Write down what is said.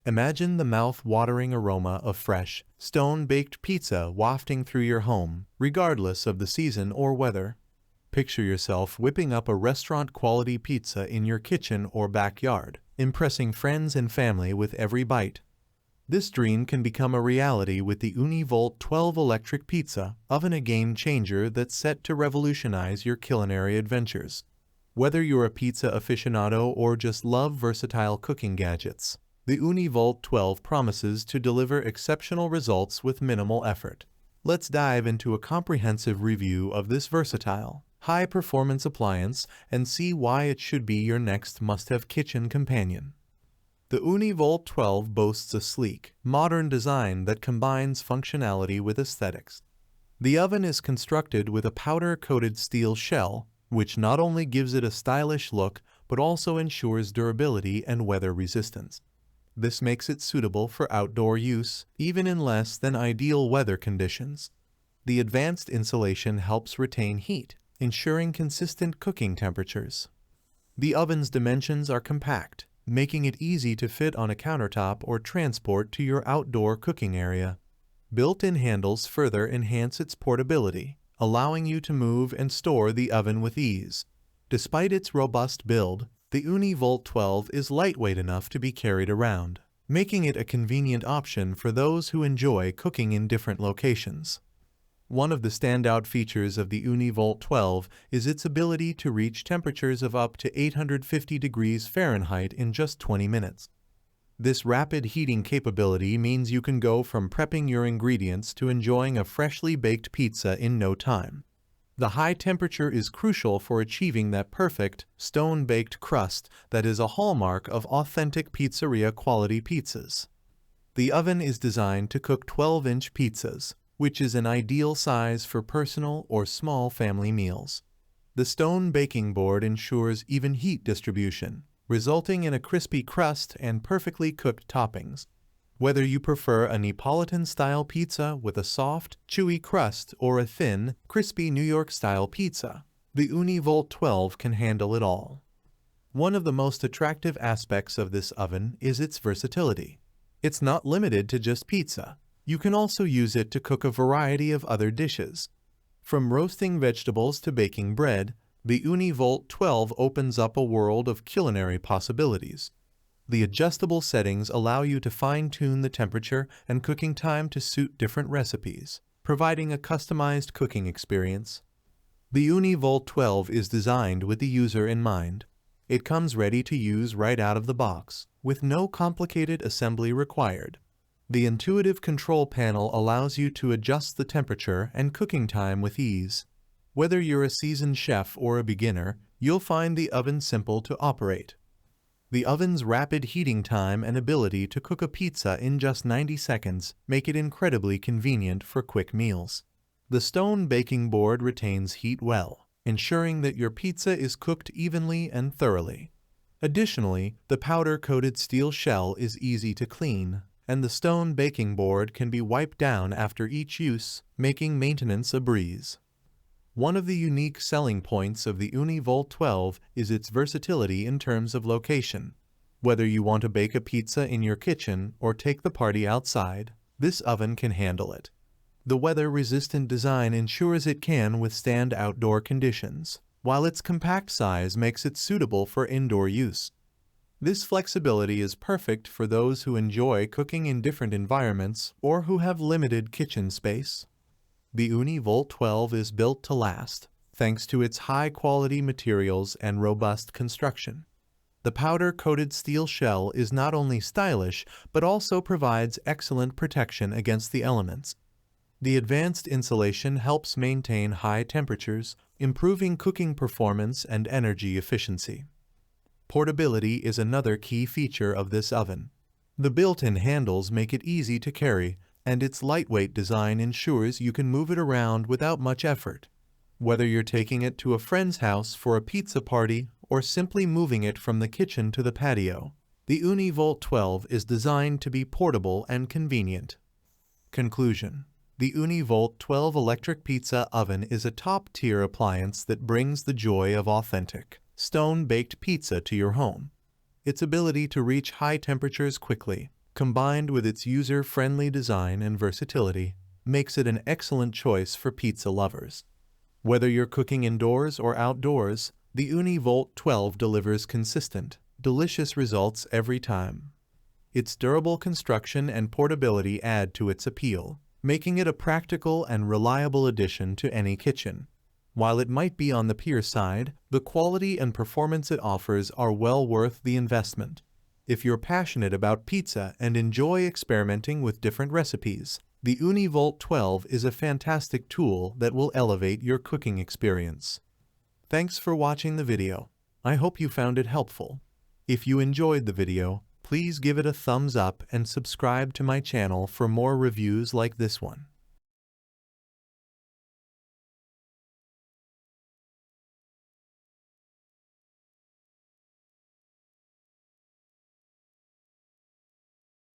Imagine the mouth-watering aroma of fresh, stone-baked pizza wafting through your home, regardless of the season or weather. Picture yourself whipping up a restaurant-quality pizza in your kitchen or backyard, impressing friends and family with every bite. This dream can become a reality with the Ooni Volt 12 electric pizza oven, a game changer that's set to revolutionize your culinary adventures. Whether you're a pizza aficionado or just love versatile cooking gadgets, the Ooni Volt 12 promises to deliver exceptional results with minimal effort. Let's dive into a comprehensive review of this versatile, high-performance appliance and see why it should be your next must-have kitchen companion. The Ooni Volt 12 boasts a sleek, modern design that combines functionality with aesthetics. The oven is constructed with a powder-coated steel shell, which not only gives it a stylish look but also ensures durability and weather resistance. This makes it suitable for outdoor use, even in less than ideal weather conditions. The advanced insulation helps retain heat, ensuring consistent cooking temperatures. The oven's dimensions are compact, making it easy to fit on a countertop or transport to your outdoor cooking area. Built-in handles further enhance its portability, allowing you to move and store the oven with ease. Despite its robust build, the Ooni Volt 12 is lightweight enough to be carried around, making it a convenient option for those who enjoy cooking in different locations. One of the standout features of the Ooni Volt 12 is its ability to reach temperatures of up to 850 degrees Fahrenheit in just 20 minutes. This rapid heating capability means you can go from prepping your ingredients to enjoying a freshly baked pizza in no time. The high temperature is crucial for achieving that perfect, stone-baked crust that is a hallmark of authentic pizzeria-quality pizzas. The oven is designed to cook 12-inch pizzas, which is an ideal size for personal or small family meals. The stone baking board ensures even heat distribution, resulting in a crispy crust and perfectly cooked toppings. Whether you prefer a Neapolitan-style pizza with a soft, chewy crust or a thin, crispy New York-style pizza, the Ooni Volt 12 can handle it all. One of the most attractive aspects of this oven is its versatility. It's not limited to just pizza. You can also use it to cook a variety of other dishes. From roasting vegetables to baking bread, the Ooni Volt 12 opens up a world of culinary possibilities. The adjustable settings allow you to fine-tune the temperature and cooking time to suit different recipes, providing a customized cooking experience. The Ooni Volt 12 is designed with the user in mind. It comes ready to use right out of the box, with no complicated assembly required. The intuitive control panel allows you to adjust the temperature and cooking time with ease. Whether you're a seasoned chef or a beginner, you'll find the oven simple to operate. The oven's rapid heating time and ability to cook a pizza in just 90 seconds make it incredibly convenient for quick meals. The stone baking board retains heat well, ensuring that your pizza is cooked evenly and thoroughly. Additionally, the powder-coated steel shell is easy to clean, and the stone baking board can be wiped down after each use, making maintenance a breeze. One of the unique selling points of the Ooni Volt 12 is its versatility in terms of location. Whether you want to bake a pizza in your kitchen or take the party outside, this oven can handle it. The weather-resistant design ensures it can withstand outdoor conditions, while its compact size makes it suitable for indoor use. This flexibility is perfect for those who enjoy cooking in different environments or who have limited kitchen space. The Ooni Volt 12 is built to last, thanks to its high-quality materials and robust construction. The powder-coated steel shell is not only stylish, but also provides excellent protection against the elements. The advanced insulation helps maintain high temperatures, improving cooking performance and energy efficiency. Portability is another key feature of this oven. The built-in handles make it easy to carry, and its lightweight design ensures you can move it around without much effort. Whether you're taking it to a friend's house for a pizza party or simply moving it from the kitchen to the patio, the Ooni Volt 12 is designed to be portable and convenient. Conclusion: the Ooni Volt 12 electric pizza oven is a top-tier appliance that brings the joy of authentic, stone-baked pizza to your home. Its ability to reach high temperatures quickly, combined with its user-friendly design and versatility, makes it an excellent choice for pizza lovers. Whether you're cooking indoors or outdoors, the Ooni Volt 12 delivers consistent, delicious results every time. Its durable construction and portability add to its appeal, making it a practical and reliable addition to any kitchen. While it might be on the peer side, the quality and performance it offers are well worth the investment. If you're passionate about pizza and enjoy experimenting with different recipes, the Ooni Volt 12 is a fantastic tool that will elevate your cooking experience. Thanks for watching the video. I hope you found it helpful. If you enjoyed the video, please give it a thumbs up and subscribe to my channel for more reviews like this one.